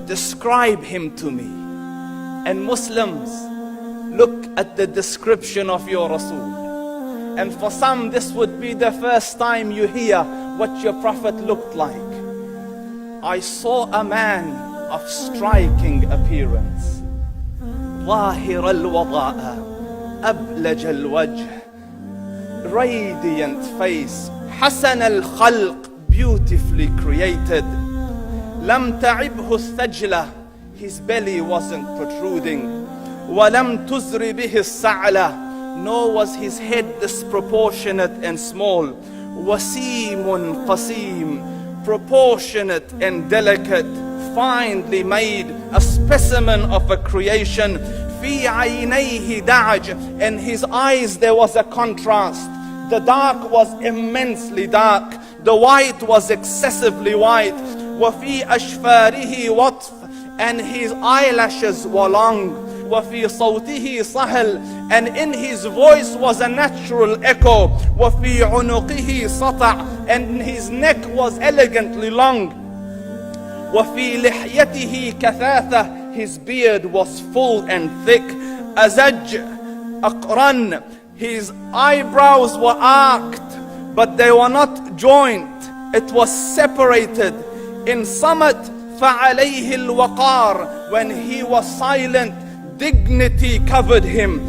describe him to me. And Muslims, look at the description of your Rasul. And for some, this would be the first time you hear what your Prophet looked like. I saw a man of striking appearance. ظاهر الوضاء أبلج الوجه, radiant face, حسن الخلق, beautifully created. لم تعبه الثجلة, his belly wasn't protruding. وَلَمْ تُزْرِ بِهِ السَّعْلَةِ, nor was his head disproportionate and small. وَسِيمٌ قَسِيم, proportionate and delicate, finely made, a specimen of a creation. فِي عَيْنَيْهِ دَعَجْ, in his eyes there was a contrast. The dark was immensely dark, the white was excessively white. وَفِي أَشْفَارِهِ وَطْفٌ, and his eyelashes were long. وَفِي صَوْتِهِ صَهْل, and in his voice was a natural echo. وَفِي عُنُقِهِ سَطَعٌ, and his neck was elegantly long. وَفِي لِحْيَتِهِ كَثَاثَةٌ, his beard was full and thick. أَزَجْ أَقْرَنٌ, his eyebrows were arched, but they were not joined. It was separated. In Samat فَعَلَيْهِ الْوَقَارِ, when he was silent, dignity covered him.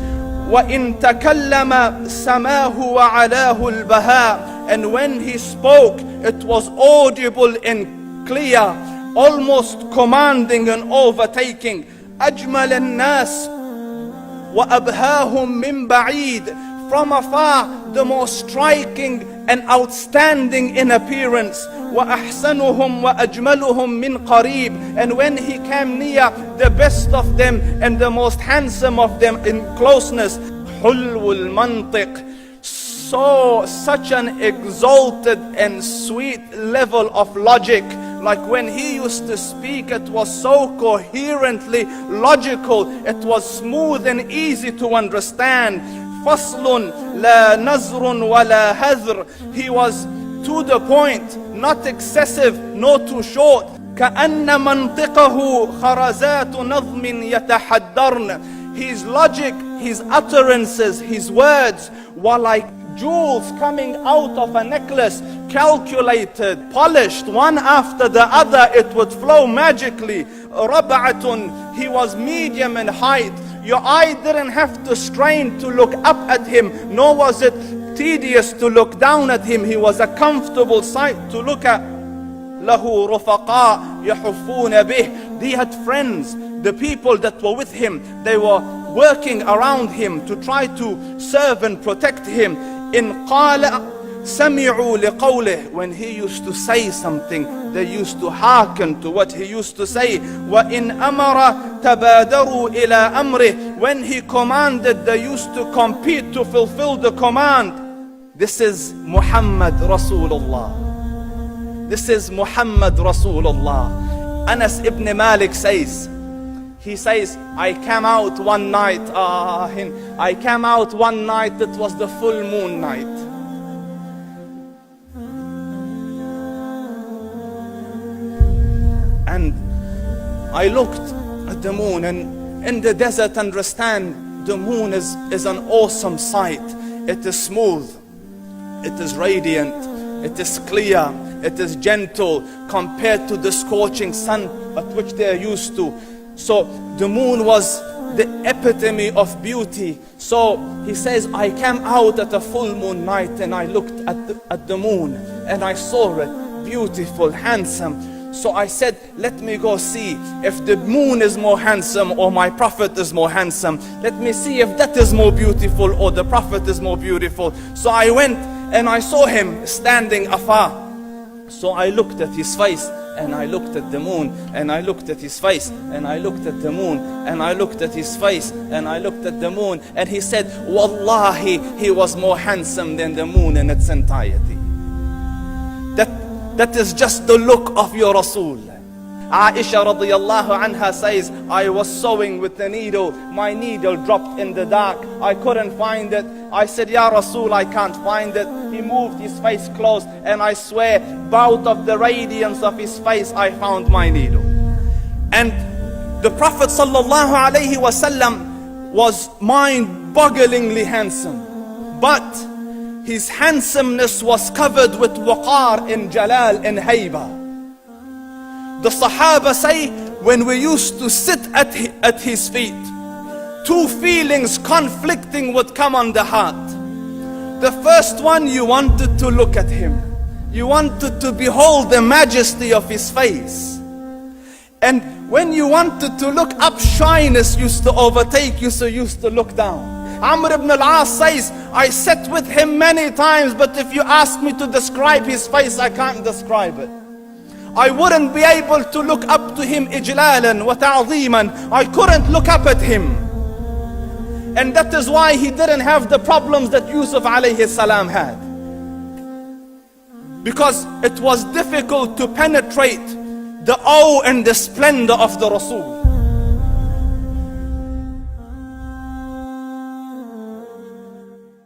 وَإِن تَكَلَّمَ سَمَاهُ وَعَلَاهُ الْبَهَاءِ, and when he spoke, it was audible and clear, almost commanding and overtaking. أَجْمَلَ النَّاسِ وَأَبْهَاهُمْ مِنْ بَعِيدٍ, from afar the most striking and outstanding in appearance. وَأَحْسَنُهُمْ وَأَجْمَلُهُمْ مِنْ قَرِيبٍ, and when he came near, the best of them and the most handsome of them in closeness. حُلْوُ الْمَنْطِقِ, such an exalted and sweet level of logic. Like when he used to speak, it was so coherently logical, it was smooth and easy to understand. فَصْلٌ لَا نَزْرٌ وَلَا هَذْرٌ, he was to the point, not excessive, nor too short. كَأَنَّ مَنْطِقَهُ خَرَزَاتُ نَظْمٍ يَتَحَدَّرْنَ, his logic, his utterances, his words were like jewels coming out of a necklace, calculated, polished, one after the other, it would flow magically. رَبْعَةٌ, he was medium in height. Your eye didn't have to strain to look up at him, nor was it tedious to look down at him. He was a comfortable sight to look at. لَهُ رُفَقَاء يَحُفُّونَ بِهِ, he had friends, the people that were with him, they were working around him to try to serve and protect him. إِنْ قَالَ سَمِعُوا لِقَوْلِهِ, when he used to say something, they used to hearken to what he used to say. وَإِنْ أَمَرَ تَبَادَرُوا إِلَىٰ أَمْرِهِ, when he commanded, they used to compete to fulfill the command. This is Muhammad Rasulullah. This is Muhammad Rasulullah. Anas ibn Malik says, he says, I came out one night, it was the full moon night. And I looked at the moon, and in the desert, understand, the moon is an awesome sight. It is smooth, it is radiant, it is clear, it is gentle compared to the scorching sun at which they are used to. So the moon was the epitome of beauty. So he says, I came out at a full moon night and I looked at the moon and I saw it beautiful, handsome. So I said, let me go see if the moon is more handsome or my Prophet is more handsome. Let me see if that is more beautiful or the Prophet is more beautiful. So I went and I saw him standing afar. So I looked at his face and I looked at the moon, and I looked at his face, and I looked at the moon, and I looked at his face, and I looked at the moon, and he said, Wallahi, he was more handsome than the moon in its entirety. That is just the look of your Rasul. Aisha radiyallahu anha says, I was sewing with the needle, my needle dropped in the dark, I couldn't find it. I said, Ya Rasul, I can't find it. He moved his face close, and I swear, out of the radiance of his face, I found my needle. And the Prophet sallallahu alaihi wasallam was mind-bogglingly handsome, but his handsomeness was covered with waqar and jalal and hayba. The Sahaba say, when we used to sit at his feet, two feelings conflicting would come on the heart. The first one, you wanted to look at him. You wanted to behold the majesty of his face. And when you wanted to look up, shyness used to overtake you, so you used to look down. Amr ibn al-As says, I sat with him many times, but if you ask me to describe his face, I can't describe it. I wouldn't be able to look up to him ijlalan wa ta'zeeman. I couldn't look up at him. And that is why he didn't have the problems that Yusuf alayhi salam had. Because it was difficult to penetrate the awe and the splendor of the Rasul.